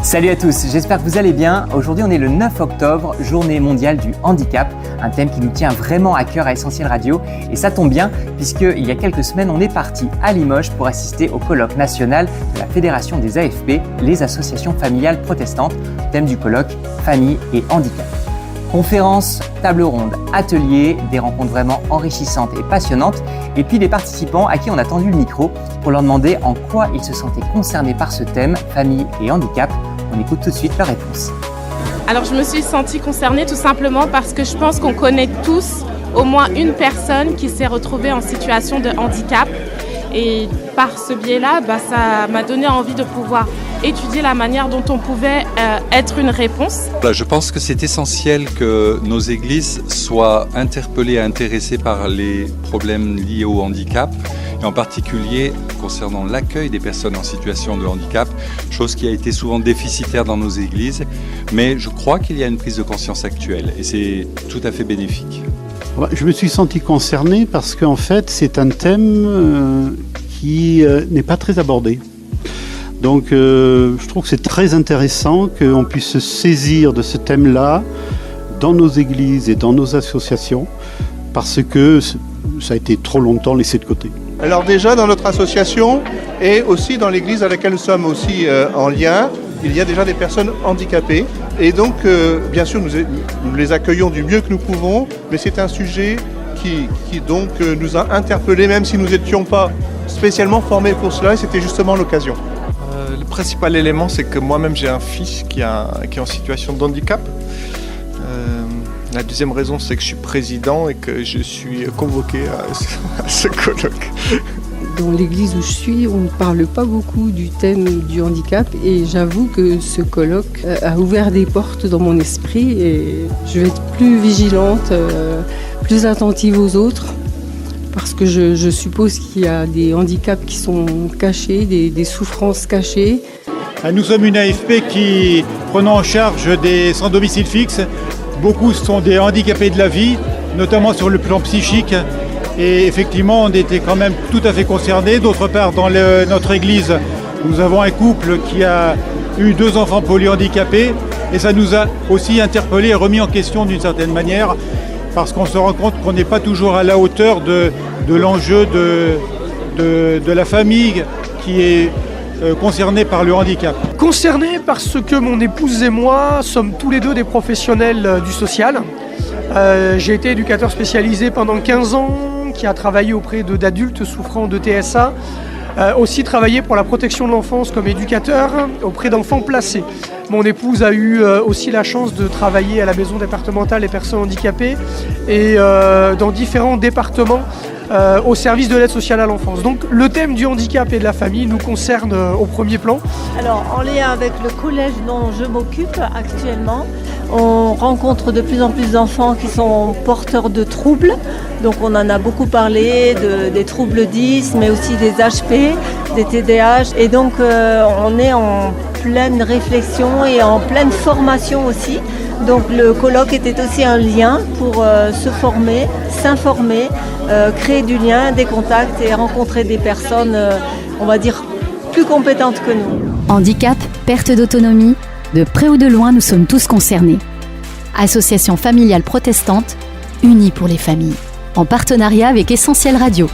Salut à tous, j'espère que vous allez bien. Aujourd'hui on est le 9 octobre, journée mondiale du handicap, un thème qui nous tient vraiment à cœur à Essentiel Radio. Et ça tombe bien puisqu'il y a quelques semaines on est parti à Limoges pour assister au colloque national de la Fédération des AFP, les associations familiales protestantes, thème du colloque Famille et handicap. Conférences, tables rondes, ateliers, des rencontres vraiment enrichissantes et passionnantes, et puis des participants à qui on a tendu le micro pour leur demander en quoi ils se sentaient concernés par ce thème, famille et handicap. On écoute tout de suite leur réponse. Alors je me suis sentie concernée tout simplement parce que je pense qu'on connaît tous au moins une personne qui s'est retrouvée en situation de handicap. Et par ce biais-là, ça m'a donné envie de pouvoir étudier la manière dont on pouvait être une réponse. Je pense que c'est essentiel que nos églises soient interpellées et intéressées par les problèmes liés au handicap, et en particulier concernant l'accueil des personnes en situation de handicap, chose qui a été souvent déficitaire dans nos églises, mais je crois qu'il y a une prise de conscience actuelle et c'est tout à fait bénéfique. Je me suis senti concerné parce qu'en fait c'est un thème qui n'est pas très abordé. Donc je trouve que c'est très intéressant qu'on puisse se saisir de ce thème-là dans nos églises et dans nos associations parce que ça a été trop longtemps laissé de côté. Alors déjà dans notre association et aussi dans l'église à laquelle nous sommes aussi en lien, il y a déjà des personnes handicapées et donc bien sûr nous les accueillons du mieux que nous pouvons, mais c'est un sujet qui donc nous a interpellés même si nous n'étions pas spécialement formés pour cela et c'était justement l'occasion. Le principal élément, c'est que moi-même j'ai un fils qui est en situation de handicap. La deuxième raison, c'est que je suis président et que je suis convoqué à ce colloque. Dans l'église où je suis, on ne parle pas beaucoup du thème du handicap et j'avoue que ce colloque a ouvert des portes dans mon esprit et je vais être plus vigilante, plus attentive aux autres. Parce que je suppose qu'il y a des handicaps qui sont cachés, des souffrances cachées. Nous sommes une AFP qui prenons en charge des sans domicile fixe. Beaucoup sont des handicapés de la vie, notamment sur le plan psychique. Et effectivement, on était quand même tout à fait concernés. D'autre part, dans notre église, nous avons un couple qui a eu 2 enfants polyhandicapés. Et ça nous a aussi interpellés et remis en question d'une certaine manière. Parce qu'on se rend compte qu'on n'est pas toujours à la hauteur de l'enjeu de la famille qui est concernée par le handicap. Concerné parce que mon épouse et moi sommes tous les deux des professionnels du social. J'ai été éducateur spécialisé pendant 15 ans, qui a travaillé auprès d'adultes souffrant de TSA. Aussi travaillé pour la protection de l'enfance comme éducateur auprès d'enfants placés. Mon épouse a eu aussi la chance de travailler à la maison départementale des personnes handicapées et dans différents départements au service de l'aide sociale à l'enfance. Donc le thème du handicap et de la famille nous concerne au premier plan. Alors en lien avec le collège dont je m'occupe actuellement, on rencontre de plus en plus d'enfants qui sont porteurs de troubles. Donc on en a beaucoup parlé, des troubles 10, mais aussi des HP, des TDAH. Et donc on est en pleine réflexion et en pleine formation aussi. Donc le colloque était aussi un lien pour se former, s'informer, créer du lien, des contacts et rencontrer des personnes, on va dire, plus compétentes que nous. Handicap, perte d'autonomie, de près ou de loin, nous sommes tous concernés. Association familiale protestante, unie pour les familles, en partenariat avec Essentiel Radio.